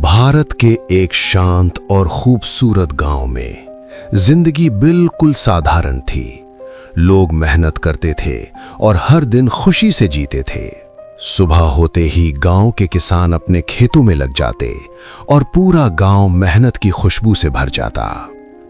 भारत के एक शांत और खूबसूरत गांव में जिंदगी बिल्कुल साधारण थी। लोग मेहनत करते थे और हर दिन खुशी से जीते थे। सुबह होते ही गांव के किसान अपने खेतों में लग जाते और पूरा गांव मेहनत की खुशबू से भर जाता।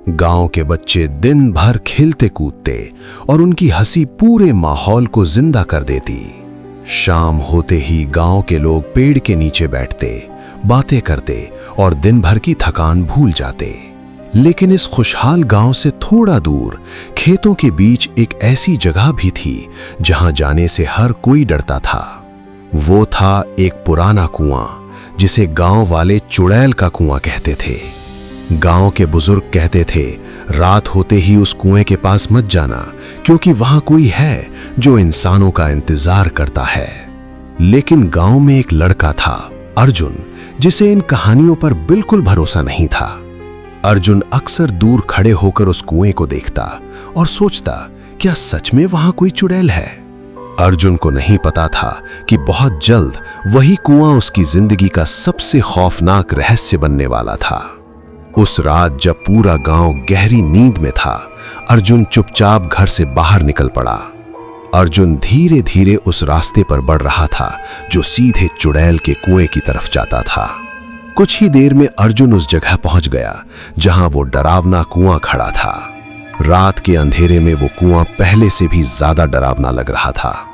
गांव के बच्चे दिन भर खेलते कूदते और उनकी हंसी पूरे माहौल को जिंदा कर देती। शाम होते ही गांव के लोग पेड़ के नीचे बैठते, बातें करते और दिन भर की थकान भूल जाते। लेकिन इस खुशहाल गांव से थोड़ा दूर खेतों के बीच एक ऐसी जगह भी थी जहां जाने से हर कोई डरता था। वो था एक पुराना कुआं जिसे गांव वाले चुड़ैल का कुआं कहते थे। गांव के बुजुर्ग कहते थे, रात होते ही उस कुएं के पास मत जाना, क्योंकि वहां कोई है जो इंसानों का इंतजार करता है। लेकिन गांव में एक लड़का था, अर्जुन, जिसे इन कहानियों पर बिल्कुल भरोसा नहीं था। अर्जुन अक्सर दूर खड़े होकर उस कुएं को देखता और सोचता, क्या सच में वहां कोई चुड़ैल है? अर्जुन को नहीं पता था कि बहुत जल्द वही कुआं उसकी जिंदगी का सबसे खौफनाक रहस्य बनने वाला था। उस रात जब पूरा गांव गहरी नींद में था, अर्जुन चुपचाप घर से बाहर निकल पड़ा। अर्जुन धीरे धीरे उस रास्ते पर बढ़ रहा था जो सीधे चुड़ैल के कुएं की तरफ जाता था। कुछ ही देर में अर्जुन उस जगह पहुंच गया जहां वो डरावना कुआं खड़ा था। रात के अंधेरे में वो कुआं पहले से भी ज्यादा डरावना लग रहा था।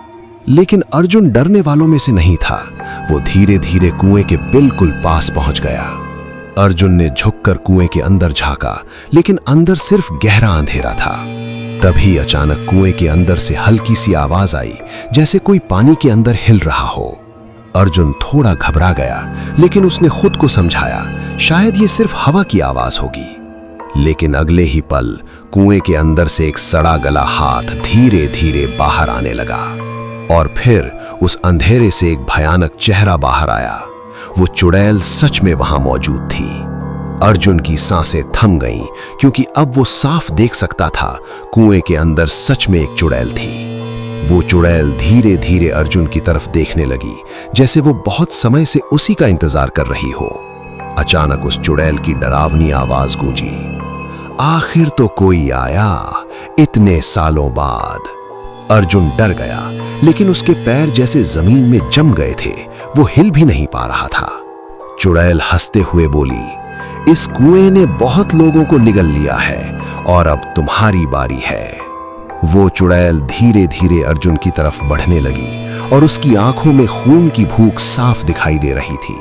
लेकिन अर्जुन डरने वालों में से नहीं था। वो धीरे धीरे कुएं के बिल्कुल पास पहुंच गया। अर्जुन ने झुककर कुएं के अंदर झांका, लेकिन अंदर सिर्फ गहरा अंधेरा था। तभी अचानक कुएं के अंदर से हल्की सी आवाज आई, जैसे कोई पानी के अंदर हिल रहा हो। अर्जुन थोड़ा घबरा गया, लेकिन उसने खुद को समझाया, शायद ये सिर्फ हवा की आवाज होगी। लेकिन अगले ही पल कुएं के अंदर से एक सड़ा गला हाथ धीरे धीरे बाहर आने लगा और फिर उस अंधेरे से एक भयानक चेहरा बाहर आया। वो चुड़ैल सच में वहां मौजूद थी। अर्जुन की सांसें थम गईं, क्योंकि अब वो साफ देख सकता था कुएं के अंदर सच में एक चुड़ैल थी। वो चुड़ैल धीरे धीरे अर्जुन की तरफ देखने लगी, जैसे वो बहुत समय से उसी का इंतजार कर रही हो। अचानक उस चुड़ैल की डरावनी आवाज गूंजी, आखिर तो कोई आया, इतने सालों बाद। अर्जुन डर गया, लेकिन उसके पैर जैसे जमीन में जम गए थे, वो हिल भी नहीं पा रहा था। चुड़ैल हंसते हुए बोली, इस कुएं ने बहुत लोगों को निगल लिया है और अब तुम्हारी बारी है। वो चुड़ैल धीरे धीरे अर्जुन की तरफ बढ़ने लगी और उसकी आंखों में खून की भूख साफ दिखाई दे रही थी।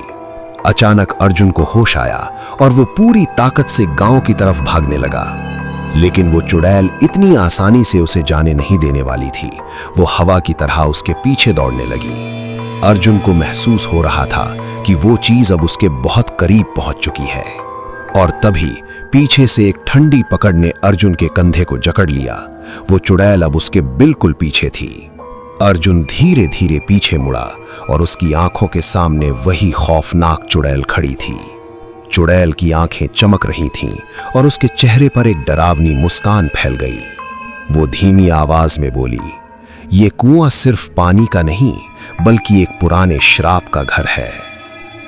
अचानक अर्जुन को होश आया और वो पूरी ताकत से गांव की तरफ भागने लगा। लेकिन वो चुड़ैल इतनी आसानी से उसे जाने नहीं देने वाली थी। वो हवा की तरह उसके पीछे दौड़ने लगी। अर्जुन को महसूस हो रहा था कि वो चीज अब उसके बहुत करीब पहुंच चुकी है। और तभी पीछे से एक ठंडी पकड़ ने अर्जुन के कंधे को जकड़ लिया। वो चुड़ैल अब उसके बिल्कुल पीछे थी। अर्जुन धीरे धीरे पीछे मुड़ा और उसकी आंखों के सामने वही खौफनाक चुड़ैल खड़ी थी। चुड़ैल की आंखें चमक रही थीं और उसके चेहरे पर एक डरावनी मुस्कान फैल गई। वो धीमी आवाज में बोली, ये कुआं सिर्फ पानी का नहीं, बल्कि एक पुराने श्राप का घर है।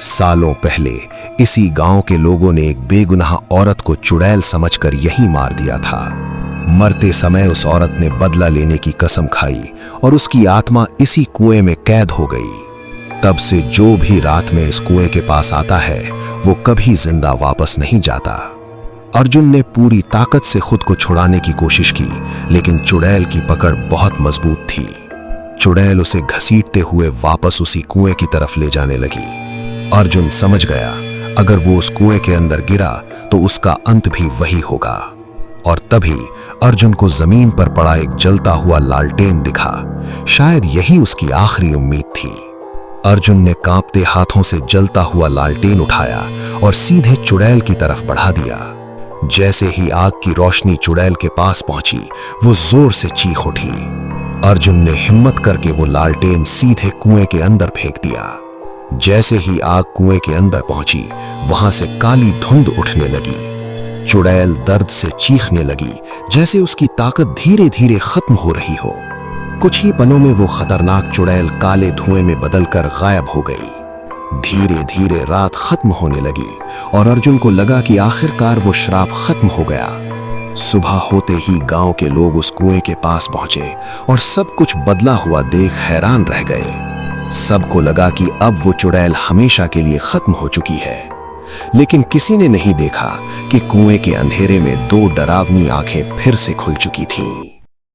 सालों पहले इसी गांव के लोगों ने एक बेगुनाह औरत को चुड़ैल समझकर यहीं मार दिया था। मरते समय उस औरत ने बदला लेने की कसम खाई और उसकी आत्मा इसी कुएं में कैद हो गई। तब से जो भी रात में इस कुएं के पास आता है, वो कभी जिंदा वापस नहीं जाता। अर्जुन ने पूरी ताकत से खुद को छुड़ाने की कोशिश की, लेकिन चुड़ैल की पकड़ बहुत मजबूत थी। चुड़ैल उसे घसीटते हुए वापस उसी कुएं की तरफ ले जाने लगी। अर्जुन समझ गया, अगर वो उस कुएं के अंदर गिरा तो उसका अंत भी वही होगा। और तभी अर्जुन को जमीन पर पड़ा एक जलता हुआ लालटेन दिखा। शायद यही उसकी आखिरी उम्मीद थी। अर्जुन ने कांपते हाथों से जलता हुआ लालटेन उठाया और सीधे चुड़ैल की तरफ बढ़ा दिया। जैसे ही आग की रोशनी चुड़ैल के पास पहुंची, वो जोर से चीख उठी। अर्जुन ने हिम्मत करके वो लालटेन सीधे कुएं के अंदर फेंक दिया। जैसे ही आग कुएं के अंदर पहुंची, वहां से काली धुंध उठने लगी। चुड़ैल दर्द से चीखने लगी, जैसे उसकी ताकत धीरे धीरे खत्म हो रही हो। कुछ ही पलों में वो खतरनाक चुड़ैल काले धुएं में बदलकर गायब हो गई। धीरे धीरे रात खत्म होने लगी और अर्जुन को लगा कि आखिरकार वो श्राप खत्म हो गया। सुबह होते ही गांव के लोग उस कुएं के पास पहुंचे और सब कुछ बदला हुआ देख हैरान रह गए। सबको लगा कि अब वो चुड़ैल हमेशा के लिए खत्म हो चुकी है, लेकिन किसी ने नहीं देखा कि कुएं के अंधेरे में दो डरावनी आंखें फिर से खुल चुकी थीं।